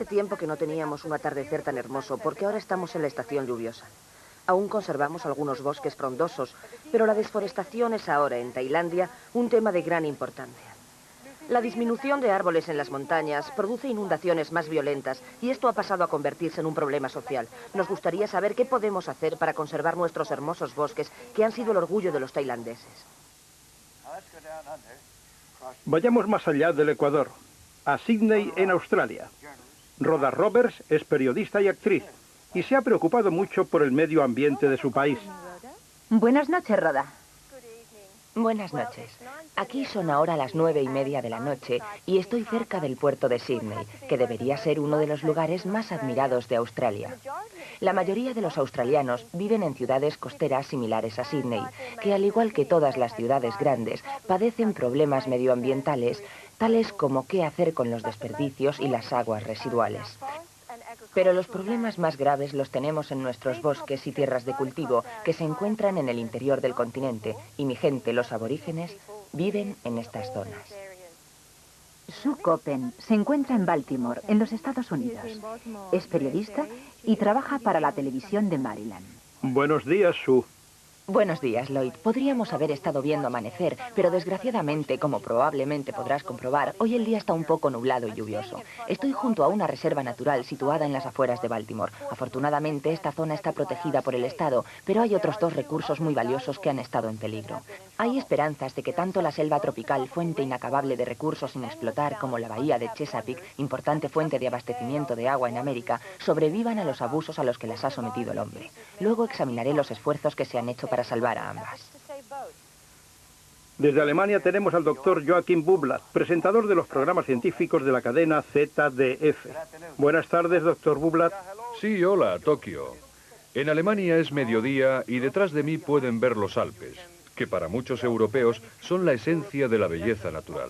Hace tiempo que no teníamos un atardecer tan hermoso, porque ahora estamos en la estación lluviosa. Aún conservamos algunos bosques frondosos, pero la desforestación es ahora, en Tailandia, un tema de gran importancia. La disminución de árboles en las montañas produce inundaciones más violentas y esto ha pasado a convertirse en un problema social. Nos gustaría saber qué podemos hacer para conservar nuestros hermosos bosques que han sido el orgullo de los tailandeses. Vayamos más allá del Ecuador, a Sydney, en Australia. Rhoda Roberts es periodista y actriz y se ha preocupado mucho por el medio ambiente de su país. Buenas noches, Rhoda. Buenas noches. Aquí son ahora las 9:30 de la noche y estoy cerca del puerto de Sydney, que debería ser uno de los lugares más admirados de Australia. La mayoría de los australianos viven en ciudades costeras similares a Sydney, que al igual que todas las ciudades grandes, padecen problemas medioambientales, tales como qué hacer con los desperdicios y las aguas residuales. Pero los problemas más graves los tenemos en nuestros bosques y tierras de cultivo que se encuentran en el interior del continente y mi gente, los aborígenes, viven en estas zonas. Sue Coppen se encuentra en Baltimore, en los Estados Unidos. Es periodista y trabaja para la televisión de Maryland. Buenos días, Sue. Buenos días, Lloyd. Podríamos haber estado viendo amanecer, pero desgraciadamente, como probablemente podrás comprobar, hoy el día está un poco nublado y lluvioso. Estoy junto a una reserva natural situada en las afueras de Baltimore. Afortunadamente, esta zona está protegida por el Estado, pero hay otros dos recursos muy valiosos que han estado en peligro. Hay esperanzas de que tanto la selva tropical, fuente inacabable de recursos sin explotar, como la bahía de Chesapeake, importante fuente de abastecimiento de agua en América, sobrevivan a los abusos a los que las ha sometido el hombre. Luego examinaré los esfuerzos que se han hecho para salvar a ambas. Desde Alemania tenemos al doctor Joachim Bublatt, presentador de los programas científicos de la cadena ZDF. Buenas tardes, doctor Bublatt. Sí, hola, Tokio. En Alemania es mediodía y detrás de mí pueden ver los Alpes, que para muchos europeos son la esencia de la belleza natural.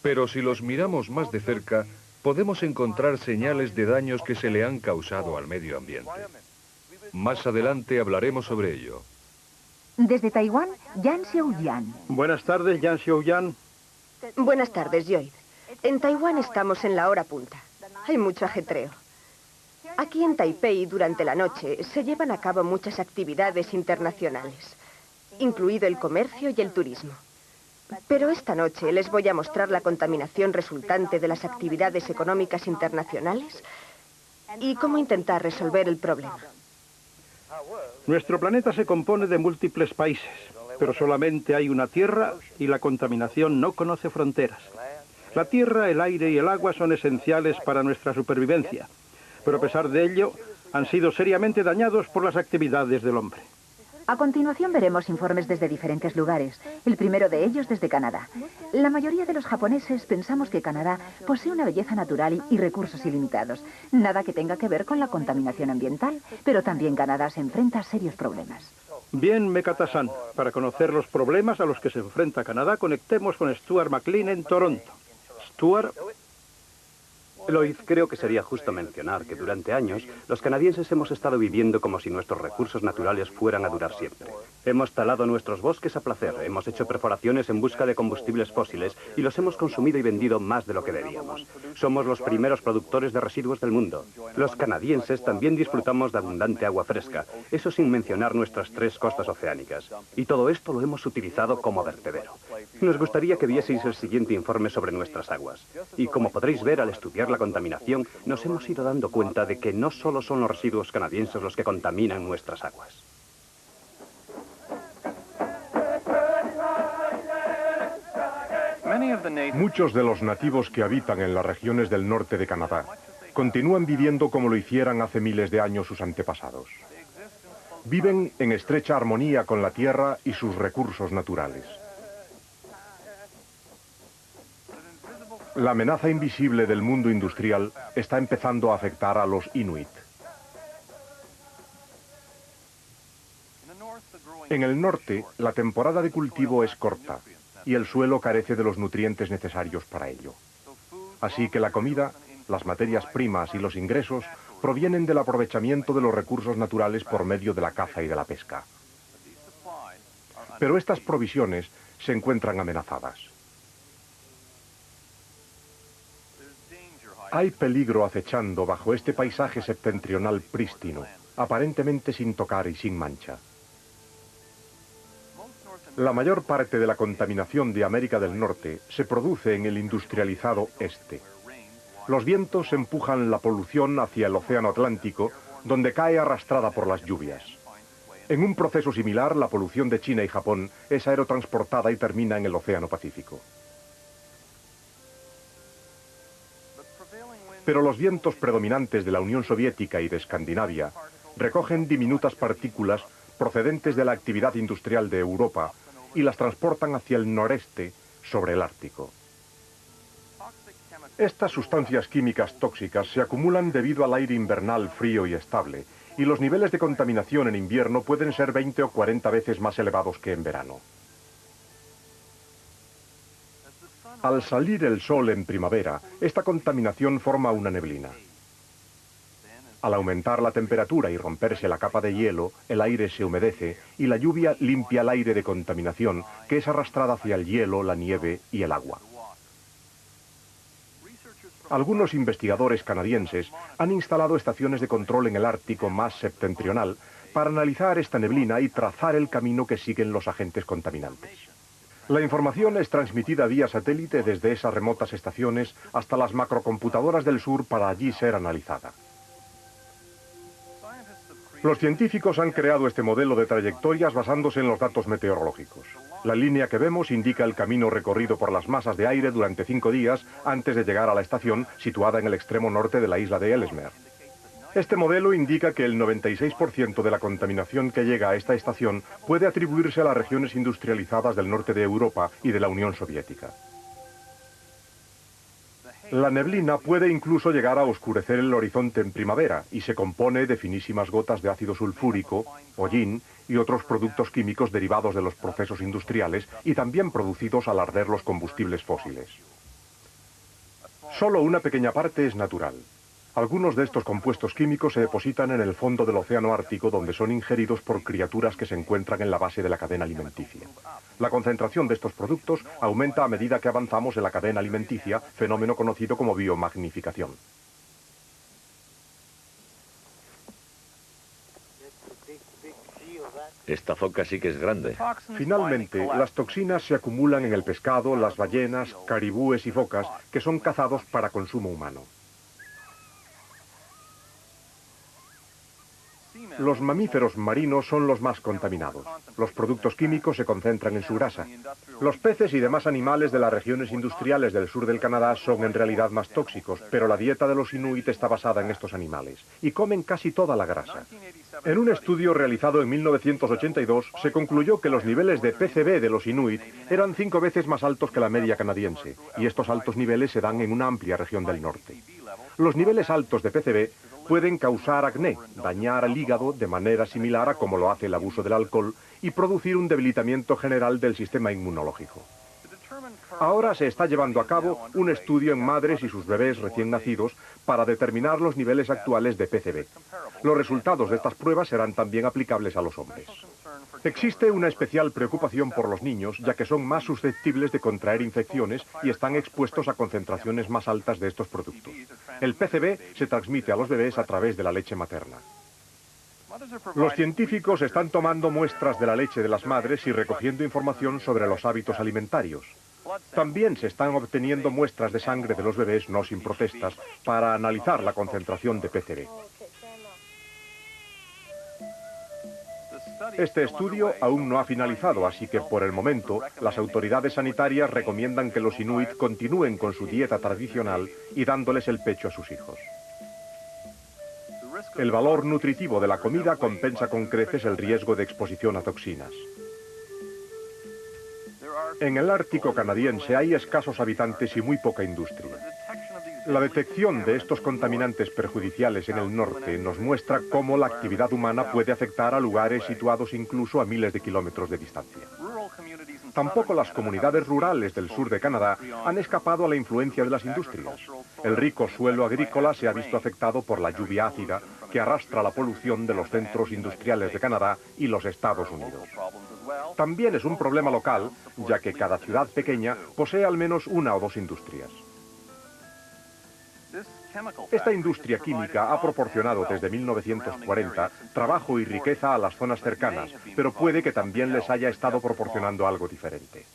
Pero si los miramos más de cerca, podemos encontrar señales de daños que se le han causado al medio ambiente. Más adelante hablaremos sobre ello. Desde Taiwán, Yan Xiaoyan. Buenas tardes, Yan Xiaoyan. Buenas tardes, Lloyd. En Taiwán estamos en la hora punta. Hay mucho ajetreo. Aquí en Taipei, durante la noche, se llevan a cabo muchas actividades internacionales, incluido el comercio y el turismo. Pero esta noche les voy a mostrar la contaminación resultante de las actividades económicas internacionales y cómo intentar resolver el problema. Nuestro planeta se compone de múltiples países, pero solamente hay una Tierra y la contaminación no conoce fronteras. La tierra, el aire y el agua son esenciales para nuestra supervivencia, pero a pesar de ello, han sido seriamente dañados por las actividades del hombre. A continuación veremos informes desde diferentes lugares. El primero de ellos desde Canadá. La mayoría de los japoneses pensamos que Canadá posee una belleza natural y recursos ilimitados. Nada que tenga que ver con la contaminación ambiental, pero también Canadá se enfrenta a serios problemas. Bien, Mekata-san, para conocer los problemas a los que se enfrenta Canadá, conectemos con Stuart McLean en Toronto. Stuart. Lloyd, creo que sería justo mencionar que durante años los canadienses hemos estado viviendo como si nuestros recursos naturales fueran a durar siempre. Hemos talado nuestros bosques a placer, hemos hecho perforaciones en busca de combustibles fósiles y los hemos consumido y vendido más de lo que debíamos. Somos los primeros productores de residuos del mundo. Los canadienses también disfrutamos de abundante agua fresca, eso sin mencionar nuestras 3 costas oceánicas. Y todo esto lo hemos utilizado como vertedero. Nos gustaría que vieseis el siguiente informe sobre nuestras aguas. Y como podréis ver al estudiar la contaminación, nos hemos ido dando cuenta de que no solo son los residuos canadienses los que contaminan nuestras aguas. Muchos de los nativos que habitan en las regiones del norte de Canadá continúan viviendo como lo hicieran hace miles de años sus antepasados. Viven en estrecha armonía con la tierra y sus recursos naturales. La amenaza invisible del mundo industrial está empezando a afectar a los Inuit. En el norte, la temporada de cultivo es corta y el suelo carece de los nutrientes necesarios para ello. Así que la comida, las materias primas y los ingresos provienen del aprovechamiento de los recursos naturales por medio de la caza y de la pesca. Pero estas provisiones se encuentran amenazadas. Hay peligro acechando bajo este paisaje septentrional prístino, aparentemente sin tocar y sin mancha. La mayor parte de la contaminación de América del Norte se produce en el industrializado este. Los vientos empujan la polución hacia el océano Atlántico, donde cae arrastrada por las lluvias. En un proceso similar, la polución de China y Japón es aerotransportada y termina en el océano Pacífico. Pero los vientos predominantes de la Unión Soviética y de Escandinavia recogen diminutas partículas procedentes de la actividad industrial de Europa y las transportan hacia el noreste sobre el Ártico. Estas sustancias químicas tóxicas se acumulan debido al aire invernal frío y estable, y los niveles de contaminación en invierno pueden ser 20 o 40 veces más elevados que en verano. Al salir el sol en primavera, esta contaminación forma una neblina. Al aumentar la temperatura y romperse la capa de hielo, el aire se humedece y la lluvia limpia el aire de contaminación que es arrastrada hacia el hielo, la nieve y el agua. Algunos investigadores canadienses han instalado estaciones de control en el Ártico más septentrional para analizar esta neblina y trazar el camino que siguen los agentes contaminantes. La información es transmitida vía satélite desde esas remotas estaciones hasta las macrocomputadoras del sur para allí ser analizada. Los científicos han creado este modelo de trayectorias basándose en los datos meteorológicos. La línea que vemos indica el camino recorrido por las masas de aire durante 5 días antes de llegar a la estación situada en el extremo norte de la isla de Ellesmere. Este modelo indica que el 96% de la contaminación que llega a esta estación puede atribuirse a las regiones industrializadas del norte de Europa y de la Unión Soviética. La neblina puede incluso llegar a oscurecer el horizonte en primavera y se compone de finísimas gotas de ácido sulfúrico, hollín y otros productos químicos derivados de los procesos industriales y también producidos al arder los combustibles fósiles. Solo una pequeña parte es natural. Algunos de estos compuestos químicos se depositan en el fondo del océano Ártico, donde son ingeridos por criaturas que se encuentran en la base de la cadena alimenticia. La concentración de estos productos aumenta a medida que avanzamos en la cadena alimenticia, fenómeno conocido como biomagnificación. Esta foca sí que es grande. Finalmente, las toxinas se acumulan en el pescado, las ballenas, caribúes y focas, que son cazados para consumo humano. Los mamíferos marinos son los más contaminados. Los productos químicos se concentran en su grasa. Los peces y demás animales de las regiones industriales del sur del Canadá son en realidad más tóxicos, pero la dieta de los inuit está basada en estos animales, y comen casi toda la grasa. En un estudio realizado en 1982, se concluyó que los niveles de PCB de los inuit eran 5 veces más altos que la media canadiense, y estos altos niveles se dan en una amplia región del norte. Los niveles altos de PCB pueden causar acné, dañar al hígado de manera similar a como lo hace el abuso del alcohol y producir un debilitamiento general del sistema inmunológico. Ahora se está llevando a cabo un estudio en madres y sus bebés recién nacidos para determinar los niveles actuales de PCB. Los resultados de estas pruebas serán también aplicables a los hombres. Existe una especial preocupación por los niños, ya que son más susceptibles de contraer infecciones y están expuestos a concentraciones más altas de estos productos. El PCB se transmite a los bebés a través de la leche materna. Los científicos están tomando muestras de la leche de las madres y recogiendo información sobre los hábitos alimentarios. También se están obteniendo muestras de sangre de los bebés no sin protestas para analizar la concentración de PCB. Este estudio aún no ha finalizado, así que por el momento las autoridades sanitarias recomiendan que los inuit continúen con su dieta tradicional y dándoles el pecho a sus hijos. El valor nutritivo de la comida compensa con creces el riesgo de exposición a toxinas. En el Ártico canadiense hay escasos habitantes y muy poca industria. La detección de estos contaminantes perjudiciales en el norte nos muestra cómo la actividad humana puede afectar a lugares situados incluso a miles de kilómetros de distancia. Tampoco las comunidades rurales del sur de Canadá han escapado a la influencia de las industrias. El rico suelo agrícola se ha visto afectado por la lluvia ácida que arrastra la polución de los centros industriales de Canadá y los Estados Unidos. También es un problema local, ya que cada ciudad pequeña posee al menos una o dos industrias. Esta industria química ha proporcionado desde 1940 trabajo y riqueza a las zonas cercanas, pero puede que también les haya estado proporcionando algo diferente.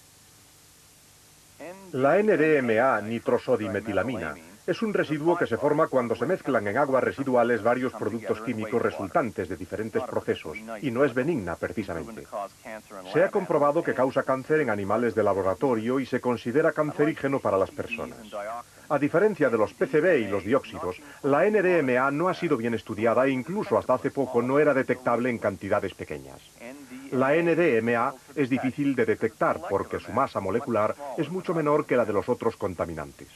La NDMA nitrosodimetilamina es un residuo que se forma cuando se mezclan en aguas residuales varios productos químicos resultantes de diferentes procesos, y no es benigna precisamente. Se ha comprobado que causa cáncer en animales de laboratorio y se considera cancerígeno para las personas. A diferencia de los PCB y los dióxidos, la NDMA no ha sido bien estudiada e incluso hasta hace poco no era detectable en cantidades pequeñas. La NDMA es difícil de detectar porque su masa molecular es mucho menor que la de los otros contaminantes.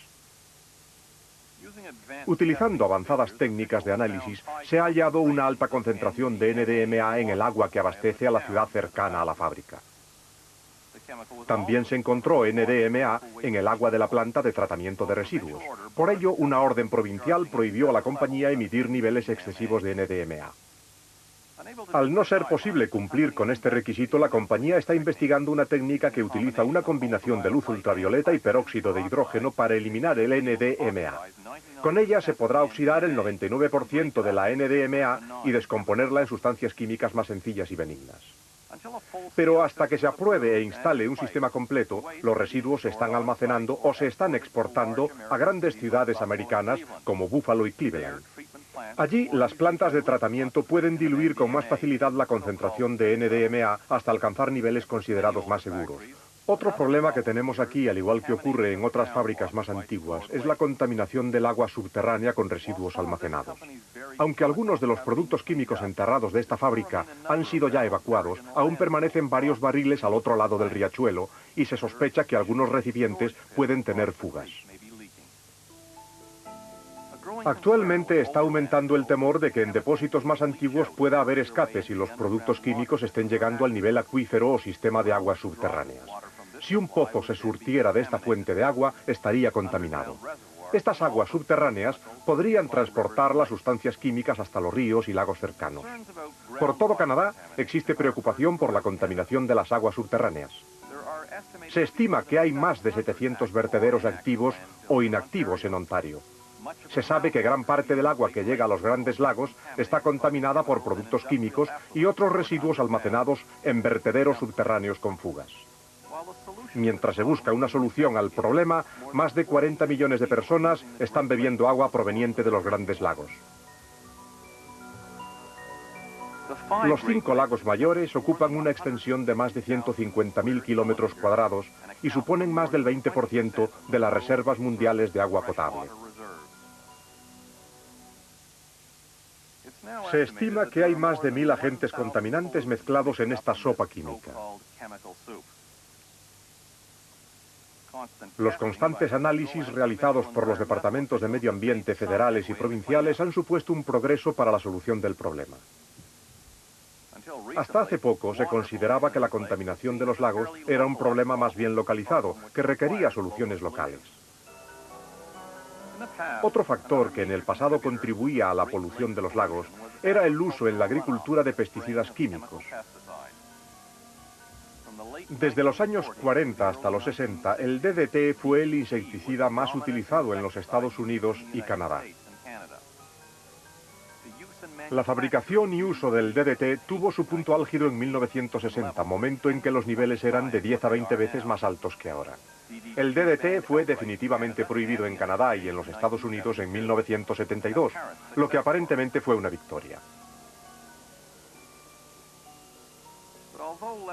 Utilizando avanzadas técnicas de análisis, se ha hallado una alta concentración de NDMA en el agua que abastece a la ciudad cercana a la fábrica. También se encontró NDMA en el agua de la planta de tratamiento de residuos. Por ello, una orden provincial prohibió a la compañía emitir niveles excesivos de NDMA. Al no ser posible cumplir con este requisito, la compañía está investigando una técnica que utiliza una combinación de luz ultravioleta y peróxido de hidrógeno para eliminar el NDMA. Con ella se podrá oxidar el 99% de la NDMA y descomponerla en sustancias químicas más sencillas y benignas. Pero hasta que se apruebe e instale un sistema completo, los residuos se están almacenando o se están exportando a grandes ciudades americanas como Buffalo y Cleveland. Allí, las plantas de tratamiento pueden diluir con más facilidad la concentración de NDMA hasta alcanzar niveles considerados más seguros. Otro problema que tenemos aquí, al igual que ocurre en otras fábricas más antiguas, es la contaminación del agua subterránea con residuos almacenados. Aunque algunos de los productos químicos enterrados de esta fábrica han sido ya evacuados, aún permanecen varios barriles al otro lado del riachuelo y se sospecha que algunos recipientes pueden tener fugas. Actualmente está aumentando el temor de que en depósitos más antiguos pueda haber escapes y los productos químicos estén llegando al nivel acuífero o sistema de aguas subterráneas. Si un pozo se surtiera de esta fuente de agua, estaría contaminado. Estas aguas subterráneas podrían transportar las sustancias químicas hasta los ríos y lagos cercanos. Por todo Canadá existe preocupación por la contaminación de las aguas subterráneas. Se estima que hay más de 700 vertederos activos o inactivos en Ontario. Se sabe que gran parte del agua que llega a los grandes lagos está contaminada por productos químicos y otros residuos almacenados en vertederos subterráneos con fugas. Mientras se busca una solución al problema, más de 40 millones de personas están bebiendo agua proveniente de los grandes lagos. Los 5 lagos mayores ocupan una extensión de más de 150.000 kilómetros cuadrados y suponen más del 20% de las reservas mundiales de agua potable. Se estima que hay más de 1000 agentes contaminantes mezclados en esta sopa química. Los constantes análisis realizados por los departamentos de medio ambiente federales y provinciales han supuesto un progreso para la solución del problema. Hasta hace poco se consideraba que la contaminación de los lagos era un problema más bien localizado, que requería soluciones locales. Otro factor que en el pasado contribuía a la polución de los lagos era el uso en la agricultura de pesticidas químicos. Desde los años 40 hasta los 60, el DDT fue el insecticida más utilizado en los Estados Unidos y Canadá. La fabricación y uso del DDT tuvo su punto álgido en 1960, momento en que los niveles eran de 10 a 20 veces más altos que ahora. El DDT fue definitivamente prohibido en Canadá y en los Estados Unidos en 1972, lo que aparentemente fue una victoria.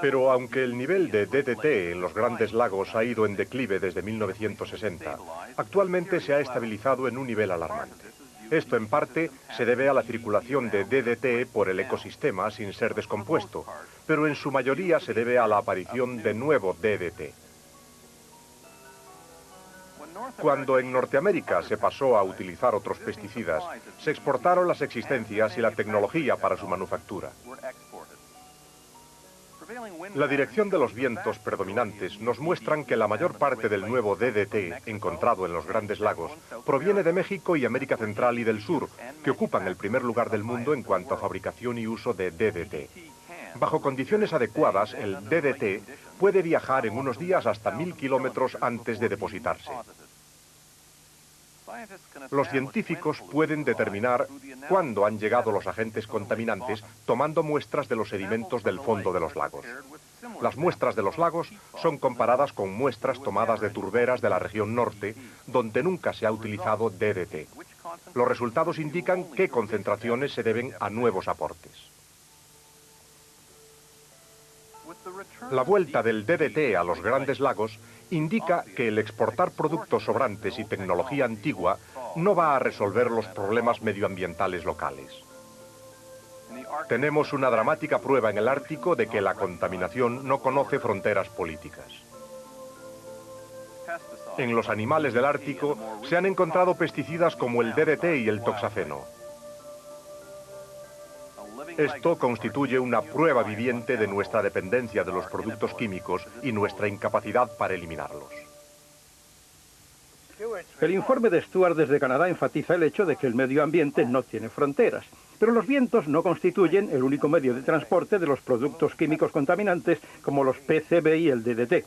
Pero aunque el nivel de DDT en los grandes lagos ha ido en declive desde 1960, actualmente se ha estabilizado en un nivel alarmante. Esto en parte se debe a la circulación de DDT por el ecosistema sin ser descompuesto, pero en su mayoría se debe a la aparición de nuevo DDT. Cuando en Norteamérica se pasó a utilizar otros pesticidas, se exportaron las existencias y la tecnología para su manufactura. La dirección de los vientos predominantes nos muestran que la mayor parte del nuevo DDT encontrado en los grandes lagos proviene de México y América Central y del Sur, que ocupan el primer lugar del mundo en cuanto a fabricación y uso de DDT. Bajo condiciones adecuadas, el DDT puede viajar en unos días hasta 1000 kilómetros antes de depositarse. Los científicos pueden determinar cuándo han llegado los agentes contaminantes tomando muestras de los sedimentos del fondo de los lagos. Las muestras de los lagos son comparadas con muestras tomadas de turberas de la región norte, donde nunca se ha utilizado DDT. Los resultados indican qué concentraciones se deben a nuevos aportes. La vuelta del DDT a los grandes lagos indica que el exportar productos sobrantes y tecnología antigua no va a resolver los problemas medioambientales locales. Tenemos una dramática prueba en el Ártico de que la contaminación no conoce fronteras políticas. En los animales del Ártico se han encontrado pesticidas como el DDT y el toxafeno. Esto constituye una prueba viviente de nuestra dependencia de los productos químicos y nuestra incapacidad para eliminarlos. El informe de Stuart desde Canadá enfatiza el hecho de que el medio ambiente no tiene fronteras, pero los vientos no constituyen el único medio de transporte de los productos químicos contaminantes como los PCB y el DDT.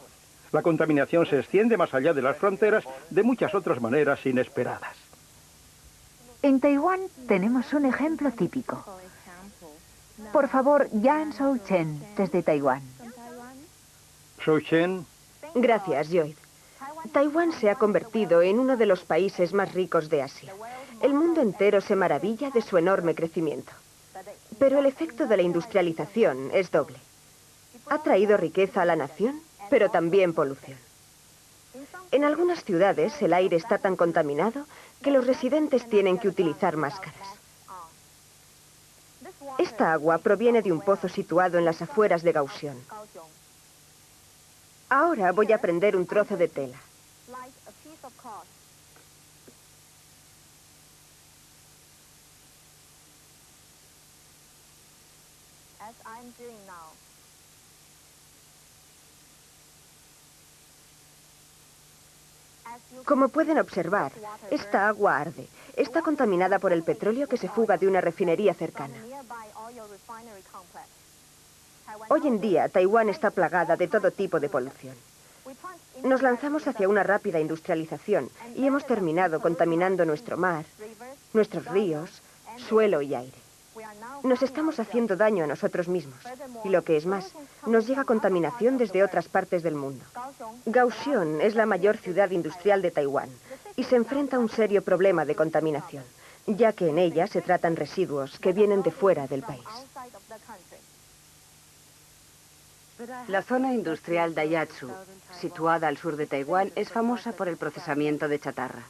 La contaminación se extiende más allá de las fronteras de muchas otras maneras inesperadas. En Taiwán tenemos un ejemplo típico. Por favor, Yan Shou Chen, desde Taiwán. Shou Chen. Gracias, Lloyd. Taiwán se ha convertido en uno de los países más ricos de Asia. El mundo entero se maravilla de su enorme crecimiento. Pero el efecto de la industrialización es doble. Ha traído riqueza a la nación, pero también polución. En algunas ciudades el aire está tan contaminado que los residentes tienen que utilizar máscaras. Esta agua proviene de un pozo situado en las afueras de Kaohsiung. Ahora voy a prender un trozo de tela. Como pueden observar, esta agua arde. Está contaminada por el petróleo que se fuga de una refinería cercana. Hoy en día, Taiwán está plagada de todo tipo de polución. Nos lanzamos hacia una rápida industrialización y hemos terminado contaminando nuestro mar, nuestros ríos, suelo y aire. Nos estamos haciendo daño a nosotros mismos. Y lo que es más, nos llega contaminación desde otras partes del mundo. Kaohsiung es la mayor ciudad industrial de Taiwán y se enfrenta a un serio problema de contaminación, ya que en ella se tratan residuos que vienen de fuera del país. La zona industrial Daihatsu, situada al sur de Taiwán, es famosa por el procesamiento de chatarra.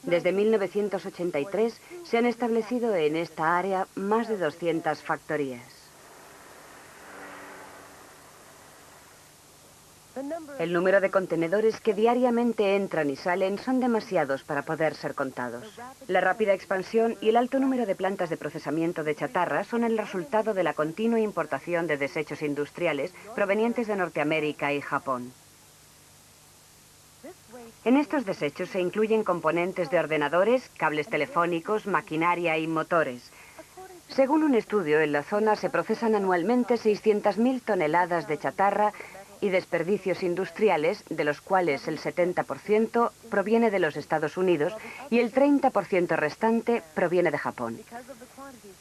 Desde 1983 se han establecido en esta área más de 200 factorías. El número de contenedores que diariamente entran y salen son demasiados para poder ser contados. La rápida expansión y el alto número de plantas de procesamiento de chatarra son el resultado de la continua importación de desechos industriales provenientes de Norteamérica y Japón. En estos desechos se incluyen componentes de ordenadores, cables telefónicos, maquinaria y motores. Según un estudio, en la zona se procesan anualmente 600.000 toneladas de chatarra y desperdicios industriales, de los cuales el 70% proviene de los Estados Unidos y el 30% restante proviene de Japón.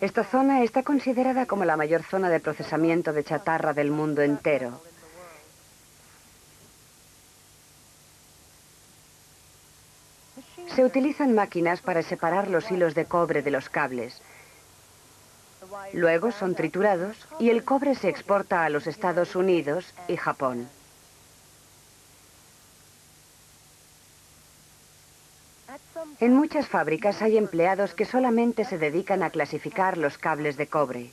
Esta zona está considerada como la mayor zona de procesamiento de chatarra del mundo entero. Se utilizan máquinas para separar los hilos de cobre de los cables. Luego son triturados y el cobre se exporta a los Estados Unidos y Japón. En muchas fábricas hay empleados que solamente se dedican a clasificar los cables de cobre.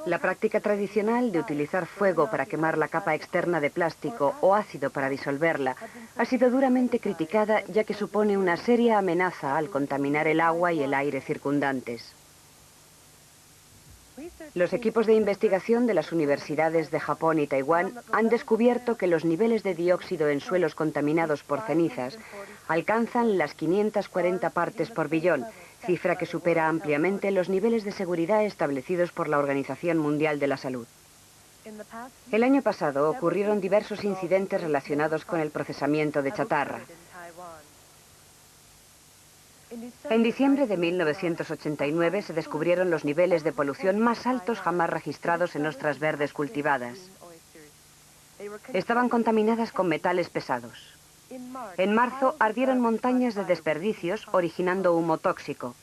La práctica tradicional de utilizar fuego para quemar la capa externa de plástico o ácido para disolverla ha sido duramente criticada, ya que supone una seria amenaza al contaminar el agua y el aire circundantes. Los equipos de investigación de las universidades de Japón y Taiwán han descubierto que los niveles de dióxido en suelos contaminados por cenizas alcanzan las 540 partes por billón, cifra que supera ampliamente los niveles de seguridad establecidos por la Organización Mundial de la Salud. El año pasado ocurrieron diversos incidentes relacionados con el procesamiento de chatarra. En diciembre de 1989 se descubrieron los niveles de polución más altos jamás registrados en ostras verdes cultivadas. Estaban contaminadas con metales pesados. En marzo ardieron montañas de desperdicios, originando humo tóxico.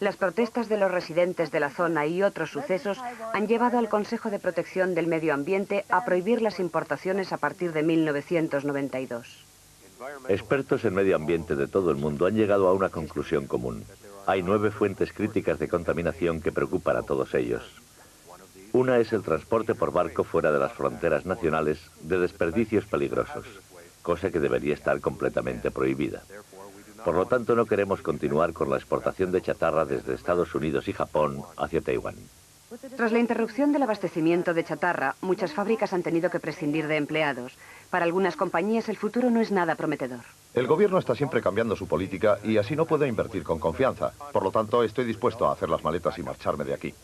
Las protestas de los residentes de la zona y otros sucesos han llevado al Consejo de Protección del Medio Ambiente a prohibir las importaciones a partir de 1992. Expertos en medio ambiente de todo el mundo han llegado a una conclusión común. Hay 9 fuentes críticas de contaminación que preocupan a todos ellos. Una es el transporte por barco fuera de las fronteras nacionales de desperdicios peligrosos, cosa que debería estar completamente prohibida. Por lo tanto, no queremos continuar con la exportación de chatarra desde Estados Unidos y Japón hacia Taiwán. Tras la interrupción del abastecimiento de chatarra, muchas fábricas han tenido que prescindir de empleados. Para algunas compañías el futuro no es nada prometedor. El gobierno está siempre cambiando su política y así no puedo invertir con confianza. Por lo tanto, estoy dispuesto a hacer las maletas y marcharme de aquí.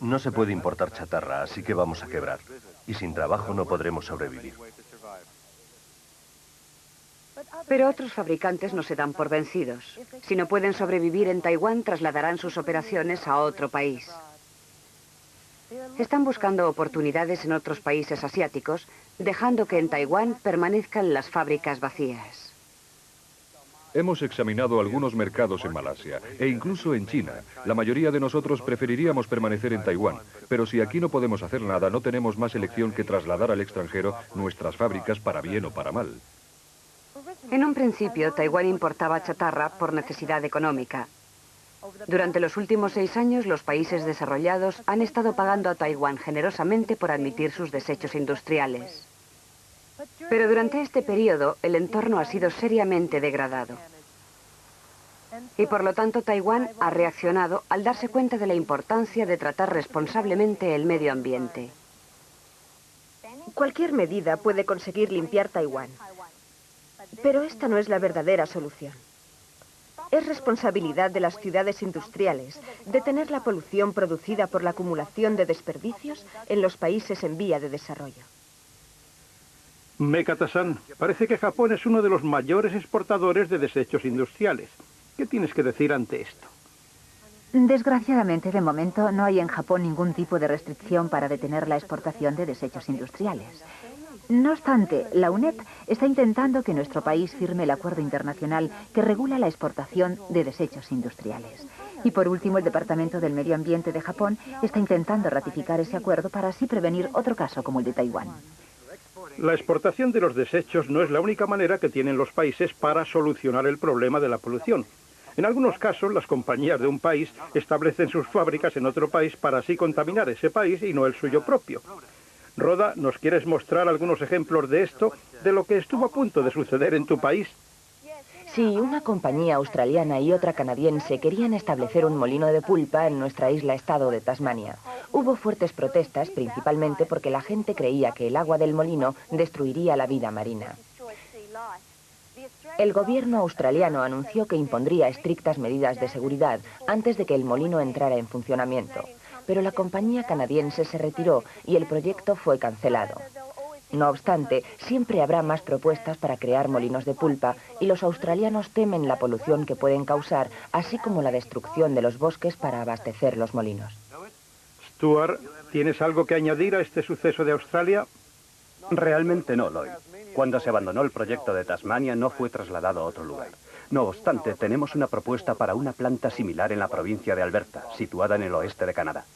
No se puede importar chatarra, así que vamos a quebrar. Y sin trabajo no podremos sobrevivir. Pero otros fabricantes no se dan por vencidos. Si no pueden sobrevivir en Taiwán, trasladarán sus operaciones a otro país. Están buscando oportunidades en otros países asiáticos, dejando que en Taiwán permanezcan las fábricas vacías. Hemos examinado algunos mercados en Malasia e incluso en China. La mayoría de nosotros preferiríamos permanecer en Taiwán, pero si aquí no podemos hacer nada, no tenemos más elección que trasladar al extranjero nuestras fábricas para bien o para mal. En un principio, Taiwán importaba chatarra por necesidad económica. Durante los últimos 6 años, los países desarrollados han estado pagando a Taiwán generosamente por admitir sus desechos industriales. Pero durante este periodo, el entorno ha sido seriamente degradado. Y por lo tanto, Taiwán ha reaccionado al darse cuenta de la importancia de tratar responsablemente el medio ambiente. Cualquier medida puede conseguir limpiar Taiwán. Pero esta no es la verdadera solución. Es responsabilidad de las ciudades industriales detener la polución producida por la acumulación de desperdicios en los países en vía de desarrollo. Mekata-san, parece que Japón es uno de los mayores exportadores de desechos industriales. ¿Qué tienes que decir ante esto? Desgraciadamente, de momento, no hay en Japón ningún tipo de restricción para detener la exportación de desechos industriales. No obstante, la UNEP está intentando que nuestro país firme el acuerdo internacional que regula la exportación de desechos industriales. Y por último, el Departamento del Medio Ambiente de Japón está intentando ratificar ese acuerdo para así prevenir otro caso como el de Taiwán. La exportación de los desechos no es la única manera que tienen los países para solucionar el problema de la polución. En algunos casos, las compañías de un país establecen sus fábricas en otro país para así contaminar ese país y no el suyo propio. Rhoda, ¿nos quieres mostrar algunos ejemplos de esto, de lo que estuvo a punto de suceder en tu país? Sí, una compañía australiana y otra canadiense querían establecer un molino de pulpa en nuestra isla-estado de Tasmania. Hubo fuertes protestas, principalmente porque la gente creía que el agua del molino destruiría la vida marina. El gobierno australiano anunció que impondría estrictas medidas de seguridad antes de que el molino entrara en funcionamiento. Pero la compañía canadiense se retiró y el proyecto fue cancelado. No obstante, siempre habrá más propuestas para crear molinos de pulpa y los australianos temen la polución que pueden causar, así como la destrucción de los bosques para abastecer los molinos. Stuart, ¿tienes algo que añadir a este suceso de Australia? Realmente no, Lloyd. Cuando se abandonó el proyecto de Tasmania no fue trasladado a otro lugar. No obstante, tenemos una propuesta para una planta similar en la provincia de Alberta, situada en el oeste de Canadá.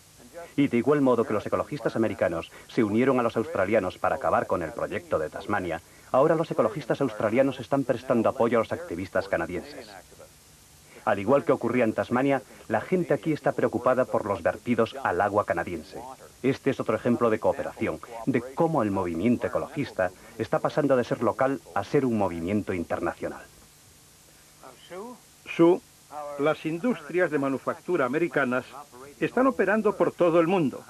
Y de igual modo que los ecologistas americanos se unieron a los australianos para acabar con el proyecto de Tasmania, ahora los ecologistas australianos están prestando apoyo a los activistas canadienses. Al igual que ocurría en Tasmania, la gente aquí está preocupada por los vertidos al agua canadiense. Este es otro ejemplo de cooperación, de cómo el movimiento ecologista está pasando de ser local a ser un movimiento internacional. Sue, las industrias de manufactura americanas están operando por todo el mundo.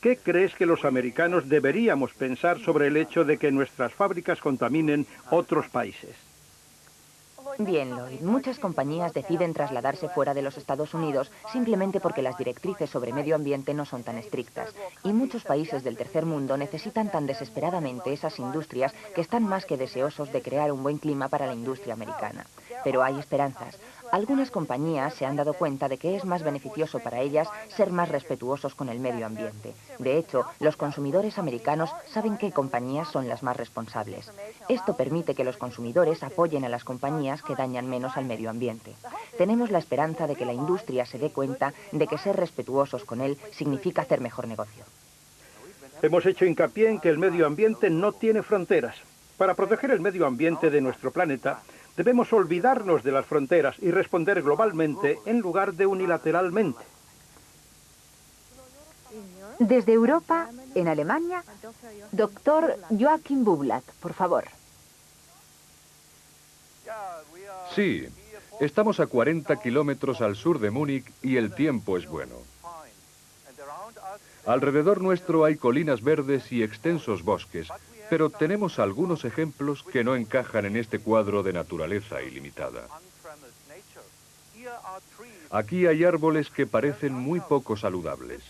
¿Qué crees que los americanos deberíamos pensar sobre el hecho de que nuestras fábricas contaminen otros países? Bien, Lloyd, muchas compañías deciden trasladarse fuera de los Estados Unidos simplemente porque las directrices sobre medio ambiente no son tan estrictas. Y muchos países del tercer mundo necesitan tan desesperadamente esas industrias que están más que deseosos de crear un buen clima para la industria americana. Pero hay esperanzas. Algunas compañías se han dado cuenta de que es más beneficioso para ellas ser más respetuosos con el medio ambiente. De hecho, los consumidores americanos saben qué compañías son las más responsables. Esto permite que los consumidores apoyen a las compañías que dañan menos al medio ambiente. Tenemos la esperanza de que la industria se dé cuenta de que ser respetuosos con él significa hacer mejor negocio. Hemos hecho hincapié en que el medio ambiente no tiene fronteras. Para proteger el medio ambiente de nuestro planeta, debemos olvidarnos de las fronteras y responder globalmente en lugar de unilateralmente. Desde Europa, en Alemania, doctor Joachim Bublat, por favor. Sí, estamos a 40 kilómetros al sur de Múnich y el tiempo es bueno. Alrededor nuestro hay colinas verdes y extensos bosques, pero tenemos algunos ejemplos que no encajan en este cuadro de naturaleza ilimitada. Aquí hay árboles que parecen muy poco saludables.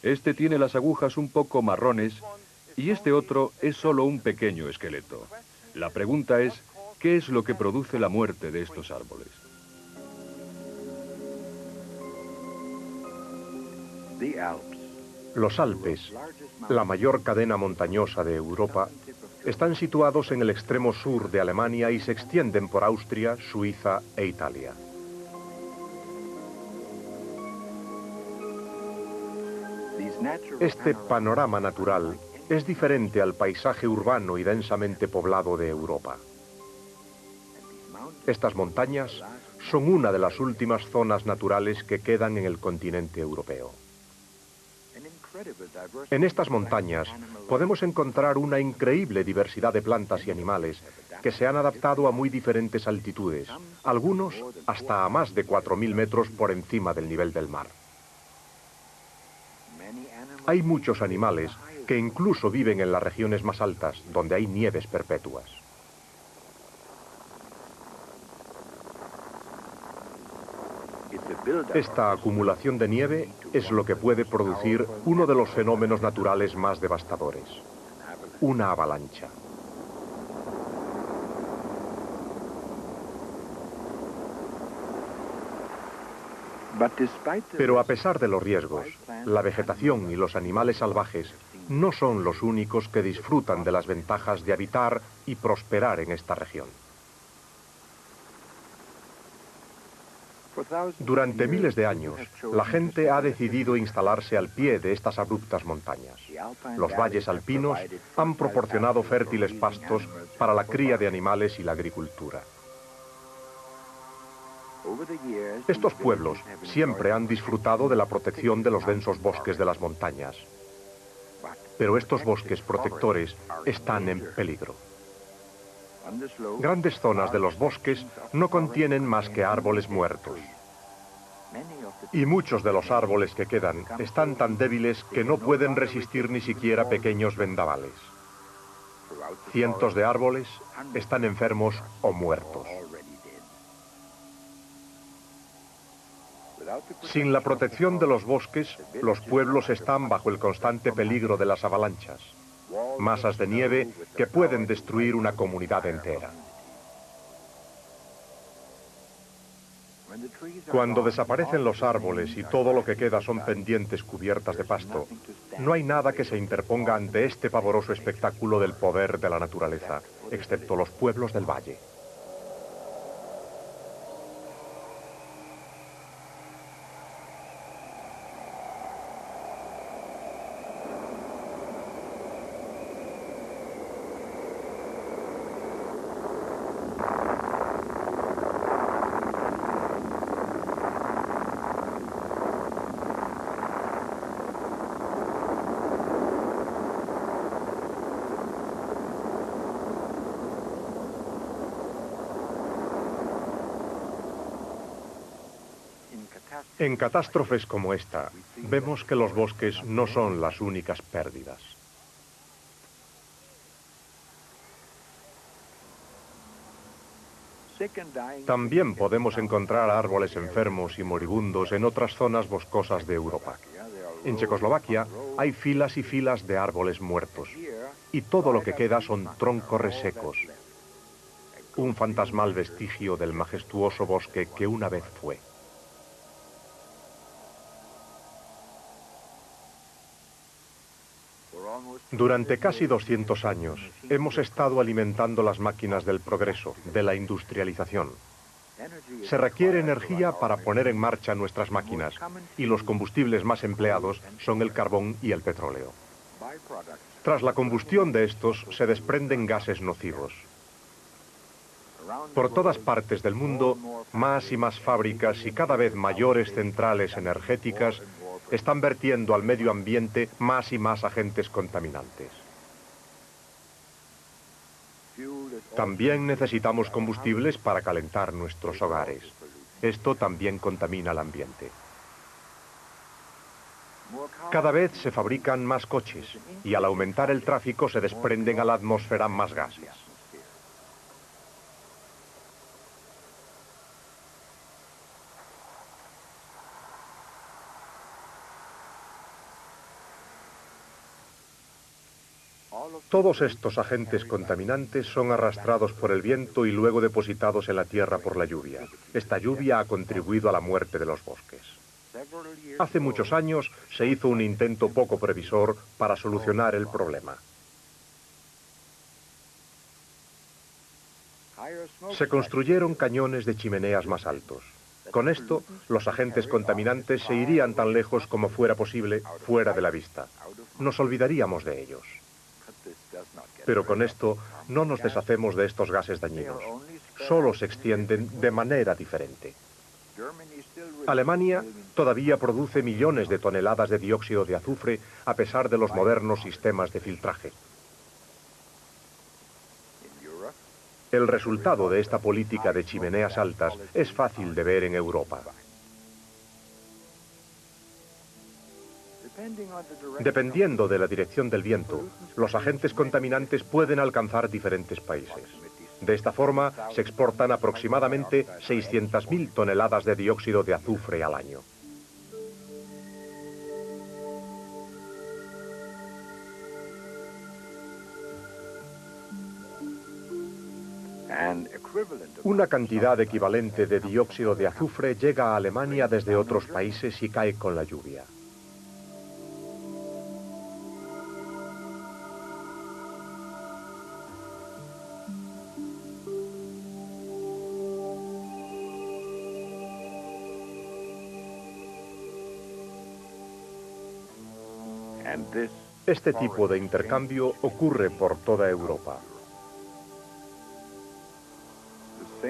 Este tiene las agujas un poco marrones y este otro es solo un pequeño esqueleto. La pregunta es, ¿qué es lo que produce la muerte de estos árboles? Los Alpes, la mayor cadena montañosa de Europa, están situados en el extremo sur de Alemania y se extienden por Austria, Suiza e Italia. Este panorama natural es diferente al paisaje urbano y densamente poblado de Europa. Estas montañas son una de las últimas zonas naturales que quedan en el continente europeo. En estas montañas podemos encontrar una increíble diversidad de plantas y animales que se han adaptado a muy diferentes altitudes, algunos hasta a más de 4.000 metros por encima del nivel del mar. Hay muchos animales que incluso viven en las regiones más altas, donde hay nieves perpetuas. Esta acumulación de nieve es lo que puede producir uno de los fenómenos naturales más devastadores, una avalancha. Pero a pesar de los riesgos, la vegetación y los animales salvajes no son los únicos que disfrutan de las ventajas de habitar y prosperar en esta región. Durante miles de años, la gente ha decidido instalarse al pie de estas abruptas montañas. Los valles alpinos han proporcionado fértiles pastos para la cría de animales y la agricultura. Estos pueblos siempre han disfrutado de la protección de los densos bosques de las montañas. Pero estos bosques protectores están en peligro. Grandes zonas de los bosques no contienen más que árboles muertos. Y muchos de los árboles que quedan están tan débiles que no pueden resistir ni siquiera pequeños vendavales. Cientos de árboles están enfermos o muertos. Sin la protección de los bosques, los pueblos están bajo el constante peligro de las avalanchas. Masas de nieve que pueden destruir una comunidad entera. Cuando desaparecen los árboles y todo lo que queda son pendientes cubiertas de pasto, no hay nada que se interponga ante este pavoroso espectáculo del poder de la naturaleza, excepto los pueblos del valle. En catástrofes como esta, vemos que los bosques no son las únicas pérdidas. También podemos encontrar árboles enfermos y moribundos en otras zonas boscosas de Europa. En Checoslovaquia hay filas y filas de árboles muertos, y todo lo que queda son troncos resecos. Un fantasmal vestigio del majestuoso bosque que una vez fue. Durante casi 200 años hemos estado alimentando las máquinas del progreso, de la industrialización. Se requiere energía para poner en marcha nuestras máquinas, y los combustibles más empleados son el carbón y el petróleo. Tras la combustión de estos se desprenden gases nocivos. Por todas partes del mundo, más y más fábricas y cada vez mayores centrales energéticas están vertiendo al medio ambiente más y más agentes contaminantes. También necesitamos combustibles para calentar nuestros hogares. Esto también contamina el ambiente. Cada vez se fabrican más coches y al aumentar el tráfico se desprenden a la atmósfera más gases. Todos estos agentes contaminantes son arrastrados por el viento y luego depositados en la tierra por la lluvia. Esta lluvia ha contribuido a la muerte de los bosques. Hace muchos años se hizo un intento poco previsor para solucionar el problema. Se construyeron cañones de chimeneas más altos. Con esto, los agentes contaminantes se irían tan lejos como fuera posible, fuera de la vista. Nos olvidaríamos de ellos. Pero con esto no nos deshacemos de estos gases dañinos. Solo se extienden de manera diferente. Alemania todavía produce millones de toneladas de dióxido de azufre a pesar de los modernos sistemas de filtraje. El resultado de esta política de chimeneas altas es fácil de ver en Europa. Dependiendo de la dirección del viento, los agentes contaminantes pueden alcanzar diferentes países. De esta forma, se exportan aproximadamente 600.000 toneladas de dióxido de azufre al año. Una cantidad equivalente de dióxido de azufre llega a Alemania desde otros países y cae con la lluvia. Este tipo de intercambio ocurre por toda Europa.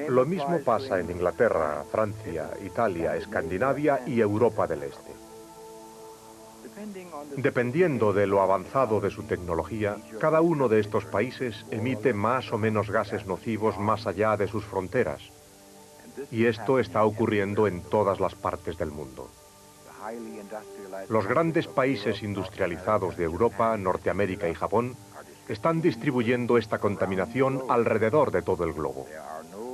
Lo mismo pasa en Inglaterra, Francia, Italia, Escandinavia y Europa del Este. Dependiendo de lo avanzado de su tecnología, cada uno de estos países emite más o menos gases nocivos más allá de sus fronteras. Y esto está ocurriendo en todas las partes del mundo. Los grandes países industrializados de Europa, Norteamérica y Japón están distribuyendo esta contaminación alrededor de todo el globo.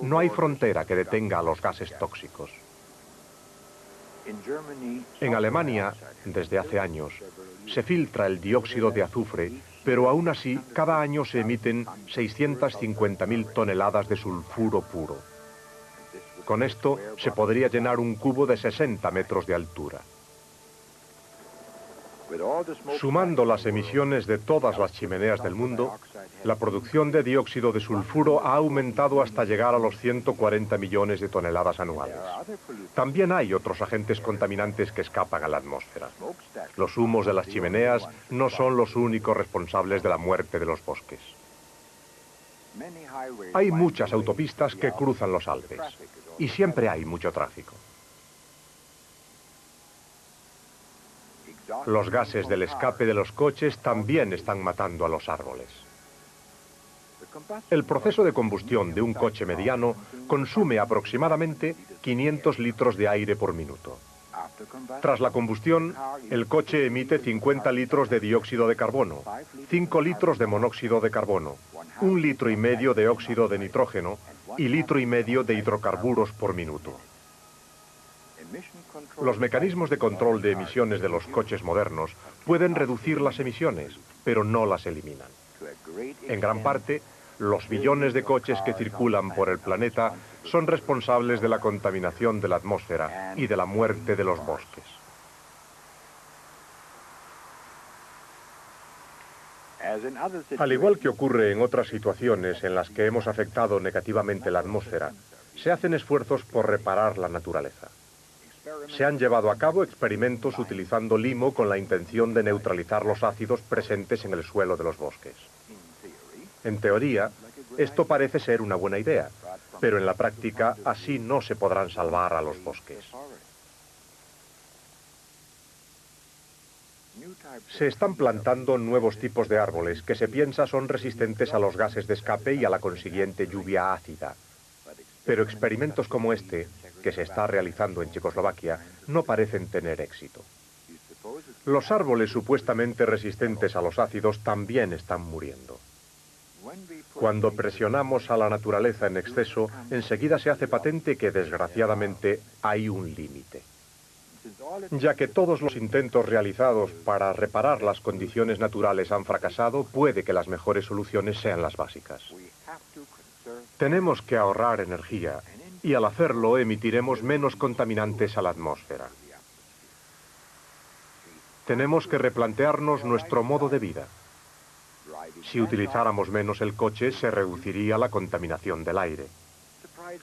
No hay frontera que detenga a los gases tóxicos. En Alemania, desde hace años, se filtra el dióxido de azufre, pero aún así, cada año se emiten 650.000 toneladas de sulfuro puro. Con esto, se podría llenar un cubo de 60 metros de altura. Sumando las emisiones de todas las chimeneas del mundo, la producción de dióxido de sulfuro ha aumentado hasta llegar a los 140 millones de toneladas anuales. También hay otros agentes contaminantes que escapan a la atmósfera. Los humos de las chimeneas no son los únicos responsables de la muerte de los bosques. Hay muchas autopistas que cruzan los Alpes y siempre hay mucho tráfico. Los gases del escape de los coches también están matando a los árboles. El proceso de combustión de un coche mediano consume aproximadamente 500 litros de aire por minuto. Tras la combustión, el coche emite 50 litros de dióxido de carbono, 5 litros de monóxido de carbono, 1,5 litros de óxido de nitrógeno y 1,5 litros de hidrocarburos por minuto. Los mecanismos de control de emisiones de los coches modernos pueden reducir las emisiones, pero no las eliminan. En gran parte, los billones de coches que circulan por el planeta son responsables de la contaminación de la atmósfera y de la muerte de los bosques. Al igual que ocurre en otras situaciones en las que hemos afectado negativamente la atmósfera, se hacen esfuerzos por reparar la naturaleza. Se han llevado a cabo experimentos utilizando limo con la intención de neutralizar los ácidos presentes en el suelo de los bosques. En teoría, esto parece ser una buena idea, pero en la práctica así no se podrán salvar a los bosques. Se están plantando nuevos tipos de árboles que se piensa son resistentes a los gases de escape y a la consiguiente lluvia ácida. Pero experimentos como este, que se está realizando en Checoslovaquia, no parecen tener éxito. Los árboles supuestamente resistentes a los ácidos también están muriendo. Cuando presionamos a la naturaleza en exceso, enseguida se hace patente que, desgraciadamente, hay un límite. Ya que todos los intentos realizados para reparar las condiciones naturales han fracasado, puede que las mejores soluciones sean las básicas. Tenemos que ahorrar energía y al hacerlo emitiremos menos contaminantes a la atmósfera. Tenemos que replantearnos nuestro modo de vida. Si utilizáramos menos el coche, se reduciría la contaminación del aire.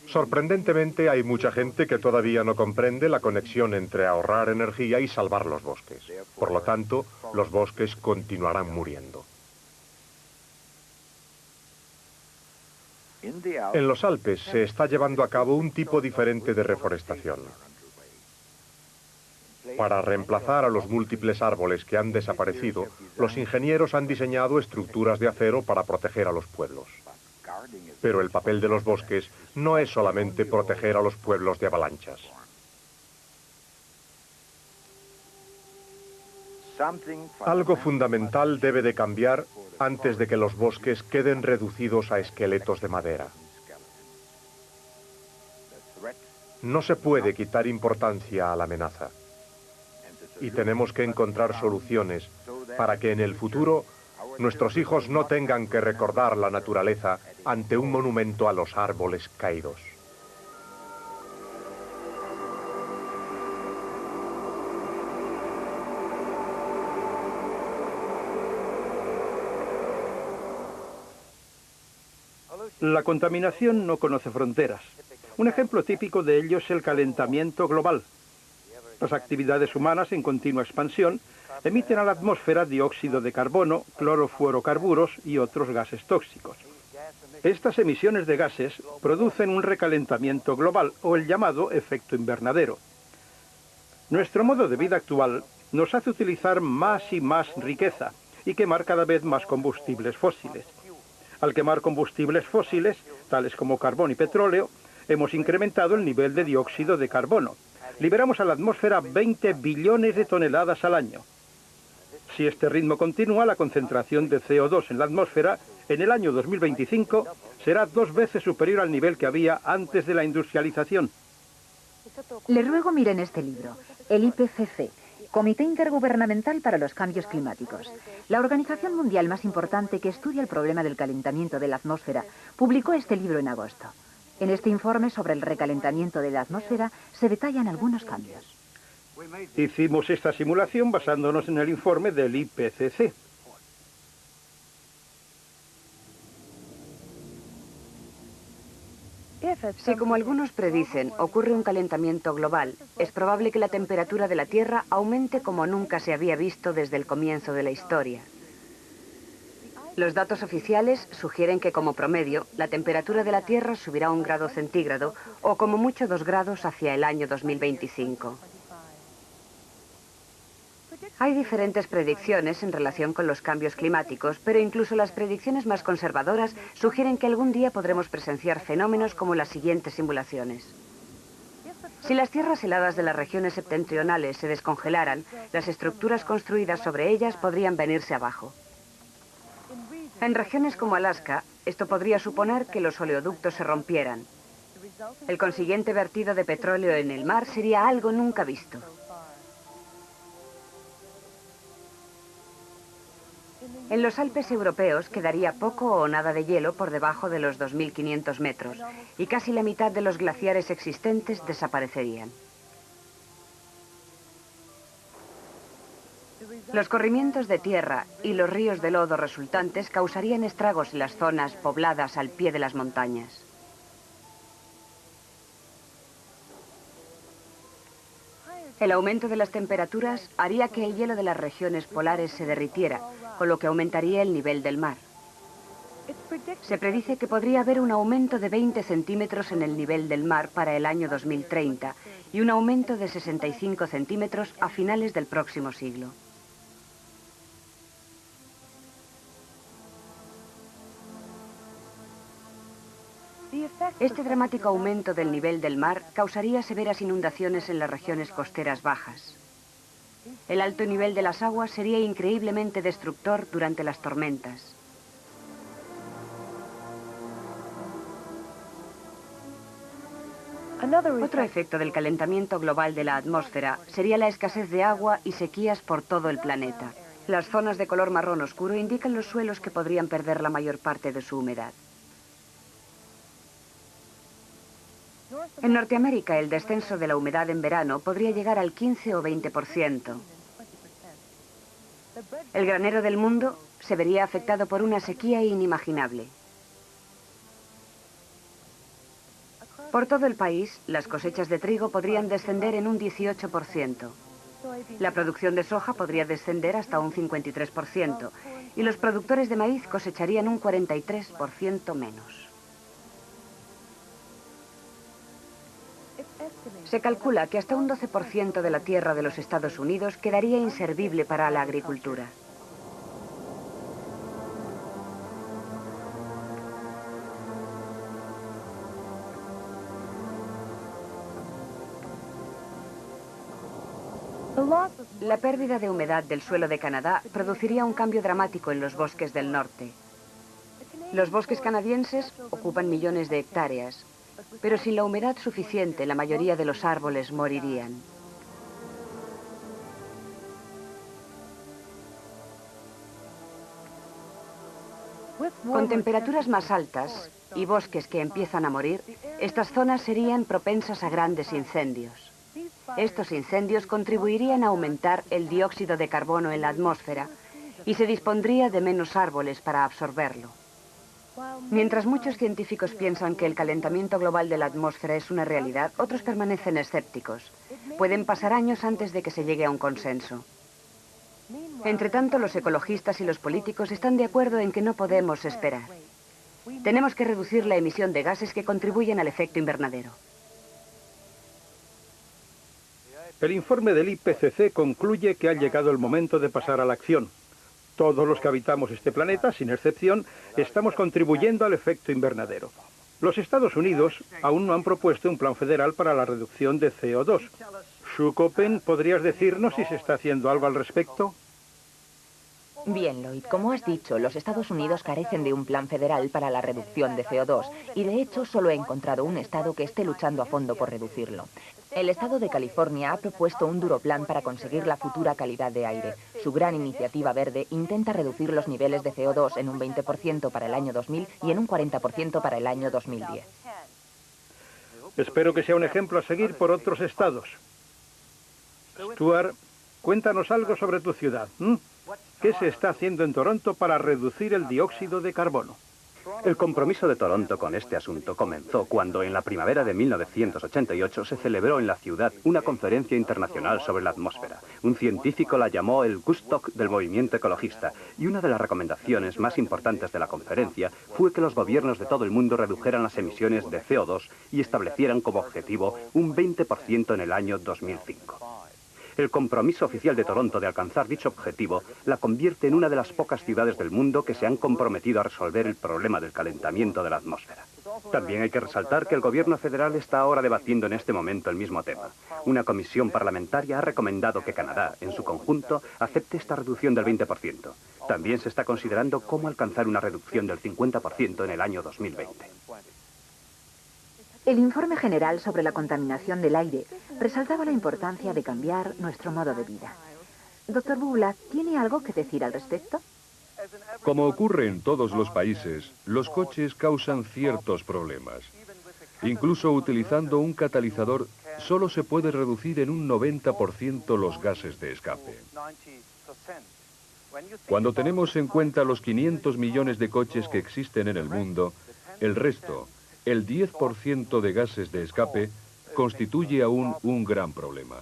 Sorprendentemente, hay mucha gente que todavía no comprende la conexión entre ahorrar energía y salvar los bosques. Por lo tanto, los bosques continuarán muriendo. En los Alpes se está llevando a cabo un tipo diferente de reforestación. Para reemplazar a los múltiples árboles que han desaparecido, los ingenieros han diseñado estructuras de acero para proteger a los pueblos. Pero el papel de los bosques no es solamente proteger a los pueblos de avalanchas. Algo fundamental debe de cambiar antes de que los bosques queden reducidos a esqueletos de madera. No se puede quitar importancia a la amenaza. Y tenemos que encontrar soluciones para que en el futuro nuestros hijos no tengan que recordar la naturaleza ante un monumento a los árboles caídos. La contaminación no conoce fronteras. Un ejemplo típico de ello es el calentamiento global. Las actividades humanas en continua expansión emiten a la atmósfera dióxido de carbono, clorofluorocarburos y otros gases tóxicos. Estas emisiones de gases producen un recalentamiento global o el llamado efecto invernadero. Nuestro modo de vida actual nos hace utilizar más y más riqueza y quemar cada vez más combustibles fósiles. Al quemar combustibles fósiles, tales como carbón y petróleo, hemos incrementado el nivel de dióxido de carbono. Liberamos a la atmósfera 20 billones de toneladas al año. Si este ritmo continúa, la concentración de CO2 en la atmósfera en el año 2025 será 2 veces superior al nivel que había antes de la industrialización. Le ruego miren este libro, el IPCC, Comité Intergubernamental para los Cambios Climáticos. La organización mundial más importante que estudia el problema del calentamiento de la atmósfera publicó este libro en agosto. En este informe sobre el recalentamiento de la atmósfera se detallan algunos cambios. Hicimos esta simulación basándonos en el informe del IPCC. Si, como algunos predicen, ocurre un calentamiento global, es probable que la temperatura de la Tierra aumente como nunca se había visto desde el comienzo de la historia. Los datos oficiales sugieren que, como promedio, la temperatura de la Tierra subirá 1 grado centígrado o como mucho 2 grados hacia el año 2025. Hay diferentes predicciones en relación con los cambios climáticos, pero incluso las predicciones más conservadoras sugieren que algún día podremos presenciar fenómenos como las siguientes simulaciones. Si las tierras heladas de las regiones septentrionales se descongelaran, las estructuras construidas sobre ellas podrían venirse abajo. En regiones como Alaska, Esto podría suponer que los oleoductos se rompieran. El consiguiente vertido de petróleo en el mar sería algo nunca visto. En los Alpes europeos quedaría poco o nada de hielo por debajo de los 2.500 metros y casi la mitad de los glaciares existentes desaparecerían. Los corrimientos de tierra y los ríos de lodo resultantes causarían estragos en las zonas pobladas al pie de las montañas. El aumento de las temperaturas haría que el hielo de las regiones polares se derritiera, con lo que aumentaría el nivel del mar. Se predice que podría haber un aumento de 20 centímetros en el nivel del mar para el año 2030 y un aumento de 65 centímetros a finales del próximo siglo. Este dramático aumento del nivel del mar causaría severas inundaciones en las regiones costeras bajas. El alto nivel de las aguas sería increíblemente destructor durante las tormentas. Otro efecto del calentamiento global de la atmósfera sería la escasez de agua y sequías por todo el planeta. Las zonas de color marrón oscuro indican los suelos que podrían perder la mayor parte de su humedad. En Norteamérica, el descenso de la humedad en verano podría llegar al 15 o 20%. El granero del mundo se vería afectado por una sequía inimaginable. Por todo el país, las cosechas de trigo podrían descender en un 18%. La producción de soja podría descender hasta un 53% y los productores de maíz cosecharían un 43% menos. Se calcula que hasta un 12% de la tierra de los Estados Unidos quedaría inservible para la agricultura. La pérdida de humedad del suelo de Canadá produciría un cambio dramático en los bosques del norte. Los bosques canadienses ocupan millones de hectáreas, pero sin la humedad suficiente, la mayoría de los árboles morirían. Con temperaturas más altas y bosques que empiezan a morir, estas zonas serían propensas a grandes incendios. Estos incendios contribuirían a aumentar el dióxido de carbono en la atmósfera y se dispondría de menos árboles para absorberlo. Mientras muchos científicos piensan que el calentamiento global de la atmósfera es una realidad, otros permanecen escépticos. Pueden pasar años antes de que se llegue a un consenso. Entre tanto, los ecologistas y los políticos están de acuerdo en que no podemos esperar. Tenemos que reducir la emisión de gases que contribuyen al efecto invernadero. El informe del IPCC concluye que ha llegado el momento de pasar a la acción. Todos los que habitamos este planeta, sin excepción, estamos contribuyendo al efecto invernadero. Los Estados Unidos aún no han propuesto un plan federal para la reducción de CO2. Shukopen, ¿podrías decirnos si se está haciendo algo al respecto? Bien, Lloyd, como has dicho, los Estados Unidos carecen de un plan federal para la reducción de CO2 y, de hecho, solo he encontrado un estado que esté luchando a fondo por reducirlo. El estado de California ha propuesto un duro plan para conseguir la futura calidad de aire. Su gran iniciativa verde intenta reducir los niveles de CO2 en un 20% para el año 2000 y en un 40% para el año 2010. Espero que sea un ejemplo a seguir por otros estados. Stuart, cuéntanos algo sobre tu ciudad. ¿Qué se está haciendo en Toronto para reducir el dióxido de carbono? El compromiso de Toronto con este asunto comenzó cuando en la primavera de 1988 se celebró en la ciudad una conferencia internacional sobre la atmósfera. Un científico la llamó el Woodstock del movimiento ecologista y una de las recomendaciones más importantes de la conferencia fue que los gobiernos de todo el mundo redujeran las emisiones de CO2 y establecieran como objetivo un 20% en el año 2005. El compromiso oficial de Toronto de alcanzar dicho objetivo la convierte en una de las pocas ciudades del mundo que se han comprometido a resolver el problema del calentamiento de la atmósfera. También hay que resaltar que el gobierno federal está ahora debatiendo en este momento el mismo tema. Una comisión parlamentaria ha recomendado que Canadá, en su conjunto, acepte esta reducción del 20%. También se está considerando cómo alcanzar una reducción del 50% en el año 2020. El informe general sobre la contaminación del aire resaltaba la importancia de cambiar nuestro modo de vida. Dr. Bublak, ¿tiene algo que decir al respecto? Como ocurre en todos los países, los coches causan ciertos problemas. Incluso utilizando un catalizador, solo se puede reducir en un 90% los gases de escape. Cuando tenemos en cuenta los 500 millones de coches que existen en el mundo, el resto, el 10% de gases de escape, constituye aún un gran problema.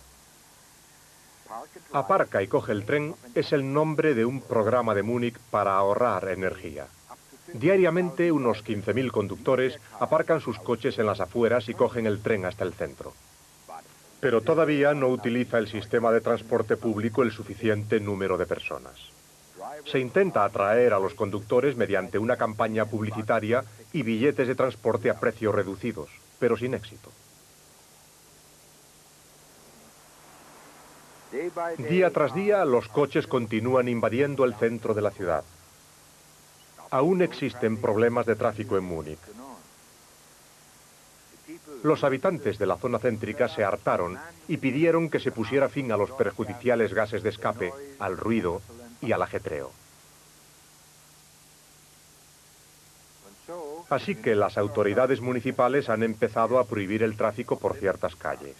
Aparca y coge el tren es el nombre de un programa de Múnich para ahorrar energía. Diariamente unos 15.000 conductores aparcan sus coches en las afueras y cogen el tren hasta el centro. Pero todavía no utiliza el sistema de transporte público el suficiente número de personas. Se intenta atraer a los conductores mediante una campaña publicitaria y billetes de transporte a precios reducidos, pero sin éxito. Día tras día, los coches continúan invadiendo el centro de la ciudad. Aún existen problemas de tráfico en Múnich. Los habitantes de la zona céntrica se hartaron y pidieron que se pusiera fin a los perjudiciales gases de escape, al ruido y al ajetreo. Así que las autoridades municipales han empezado a prohibir el tráfico por ciertas calles.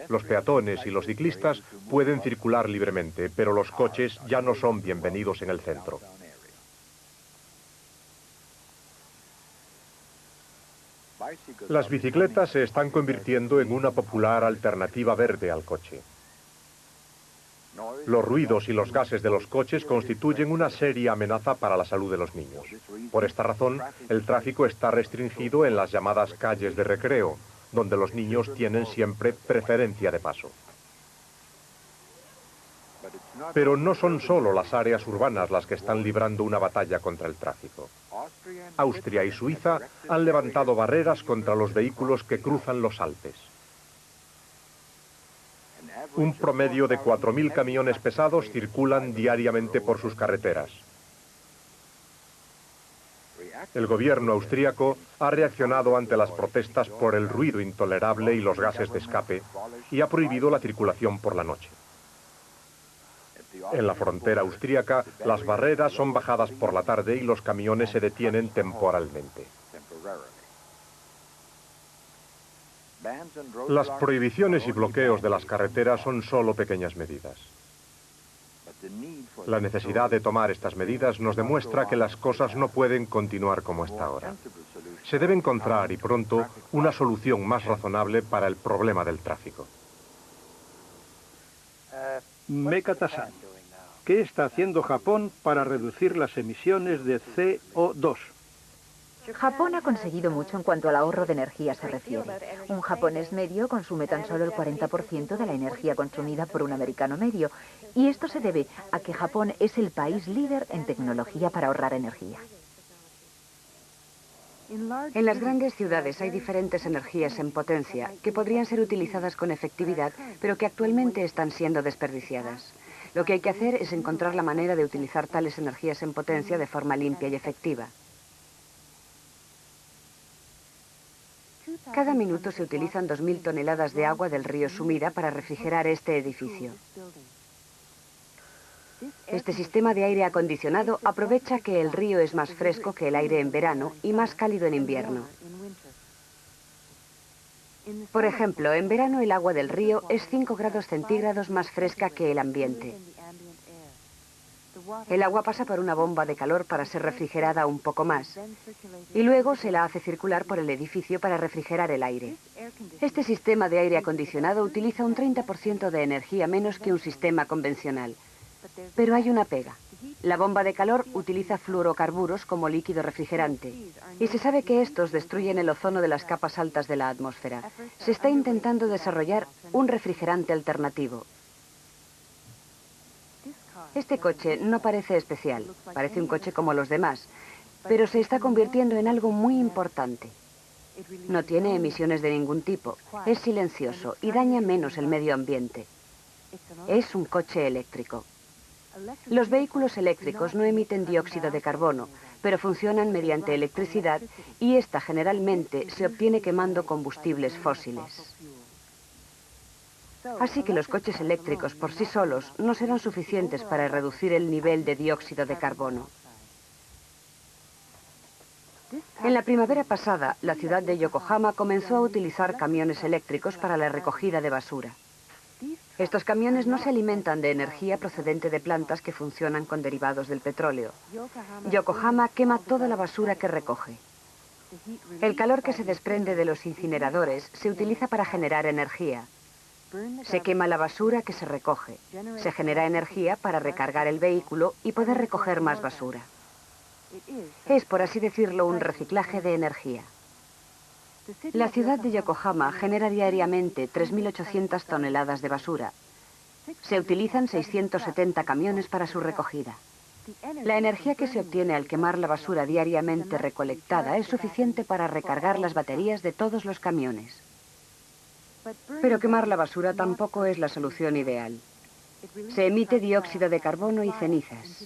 Los peatones y los ciclistas pueden circular libremente, pero los coches ya no son bienvenidos en el centro. Las bicicletas se están convirtiendo en una popular alternativa verde al coche. Los ruidos y los gases de los coches constituyen una seria amenaza para la salud de los niños. Por esta razón, el tráfico está restringido en las llamadas calles de recreo, donde los niños tienen siempre preferencia de paso. Pero no son solo las áreas urbanas las que están librando una batalla contra el tráfico. Austria y Suiza han levantado barreras contra los vehículos que cruzan los Alpes. Un promedio de 4.000 camiones pesados circulan diariamente por sus carreteras. El gobierno austríaco ha reaccionado ante las protestas por el ruido intolerable y los gases de escape y ha prohibido la circulación por la noche. En la frontera austríaca, las barreras son bajadas por la tarde y los camiones se detienen temporalmente. Las prohibiciones y bloqueos de las carreteras son solo pequeñas medidas. La necesidad de tomar estas medidas nos demuestra que las cosas no pueden continuar como hasta ahora. Se debe encontrar, y pronto, una solución más razonable para el problema del tráfico. Mekata-san, ¿qué está haciendo Japón para reducir las emisiones de CO2? Japón ha conseguido mucho en cuanto al ahorro de energía se refiere. Un japonés medio consume tan solo el 40% de la energía consumida por un americano medio. Y esto se debe a que Japón es el país líder en tecnología para ahorrar energía. En las grandes ciudades hay diferentes energías en potencia que podrían ser utilizadas con efectividad, pero que actualmente están siendo desperdiciadas. Lo que hay que hacer es encontrar la manera de utilizar tales energías en potencia de forma limpia y efectiva. Cada minuto se utilizan 2.000 toneladas de agua del río Sumida para refrigerar este edificio. Este sistema de aire acondicionado aprovecha que el río es más fresco que el aire en verano y más cálido en invierno. Por ejemplo, en verano el agua del río es 5 grados centígrados más fresca que el ambiente. El agua pasa por una bomba de calor para ser refrigerada un poco más y luego se la hace circular por el edificio para refrigerar el aire. Este sistema de aire acondicionado utiliza un 30% de energía menos que un sistema convencional. Pero hay una pega. La bomba de calor utiliza fluorocarburos como líquido refrigerante y se sabe que estos destruyen el ozono de las capas altas de la atmósfera. Se está intentando desarrollar un refrigerante alternativo. Este coche no parece especial, parece un coche como los demás, pero se está convirtiendo en algo muy importante. No tiene emisiones de ningún tipo, es silencioso y daña menos el medio ambiente. Es un coche eléctrico. Los vehículos eléctricos no emiten dióxido de carbono, pero funcionan mediante electricidad y esta generalmente se obtiene quemando combustibles fósiles. Así que los coches eléctricos por sí solos no serán suficientes para reducir el nivel de dióxido de carbono. En la primavera pasada, la ciudad de Yokohama comenzó a utilizar camiones eléctricos para la recogida de basura. Estos camiones no se alimentan de energía procedente de plantas que funcionan con derivados del petróleo. Yokohama quema toda la basura que recoge. El calor que se desprende de los incineradores se utiliza para generar energía. Se quema la basura que se recoge. Se genera energía para recargar el vehículo y poder recoger más basura. Es, por así decirlo, un reciclaje de energía. La ciudad de Yokohama genera diariamente 3.800 toneladas de basura. Se utilizan 670 camiones para su recogida. La energía que se obtiene al quemar la basura diariamente recolectada es suficiente para recargar las baterías de todos los camiones. Pero quemar la basura tampoco es la solución ideal. Se emite dióxido de carbono y cenizas.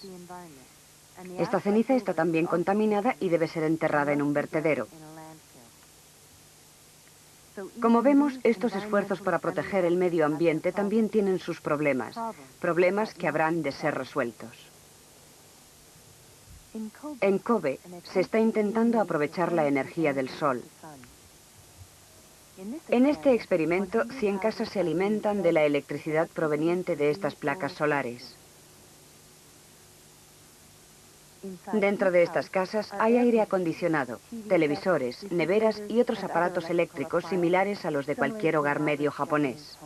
Esta ceniza está también contaminada y debe ser enterrada en un vertedero. Como vemos, estos esfuerzos para proteger el medio ambiente también tienen sus problemas, problemas que habrán de ser resueltos. En Kobe se está intentando aprovechar la energía del sol. En este experimento, 100 casas se alimentan de la electricidad proveniente de estas placas solares. Dentro de estas casas hay aire acondicionado, televisores, neveras y otros aparatos eléctricos similares a los de cualquier hogar medio japonés.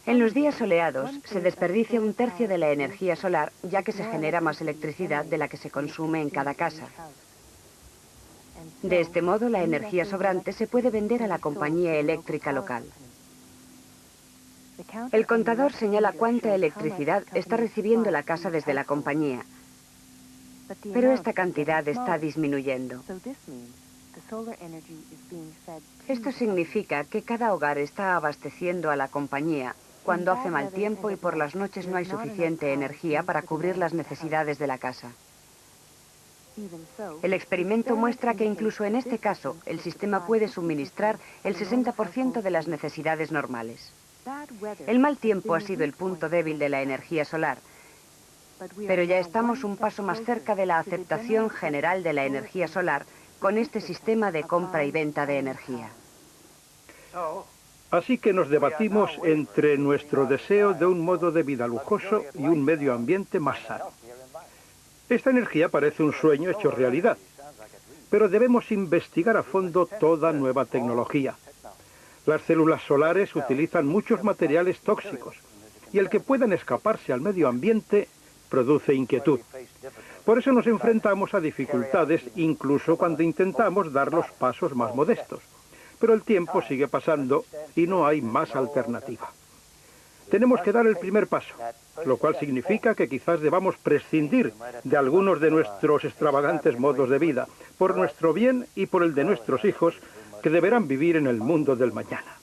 En los días soleados se desperdicia un tercio de la energía solar, ya que se genera más electricidad de la que se consume en cada casa. De este modo, la energía sobrante se puede vender a la compañía eléctrica local. El contador señala cuánta electricidad está recibiendo la casa desde la compañía, pero esta cantidad está disminuyendo. Esto significa que cada hogar está abasteciendo a la compañía cuando hace mal tiempo y por las noches no hay suficiente energía para cubrir las necesidades de la casa. El experimento muestra que incluso en este caso el sistema puede suministrar el 60% de las necesidades normales. El mal tiempo ha sido el punto débil de la energía solar, pero ya estamos un paso más cerca de la aceptación general de la energía solar con este sistema de compra y venta de energía. Así que nos debatimos entre nuestro deseo de un modo de vida lujoso y un medio ambiente más sano. Esta energía parece un sueño hecho realidad, pero debemos investigar a fondo toda nueva tecnología. Las células solares utilizan muchos materiales tóxicos y el que puedan escaparse al medio ambiente produce inquietud. Por eso nos enfrentamos a dificultades incluso cuando intentamos dar los pasos más modestos. Pero el tiempo sigue pasando y no hay más alternativa. Tenemos que dar el primer paso, lo cual significa que quizás debamos prescindir de algunos de nuestros extravagantes modos de vida, por nuestro bien y por el de nuestros hijos, que deberán vivir en el mundo del mañana.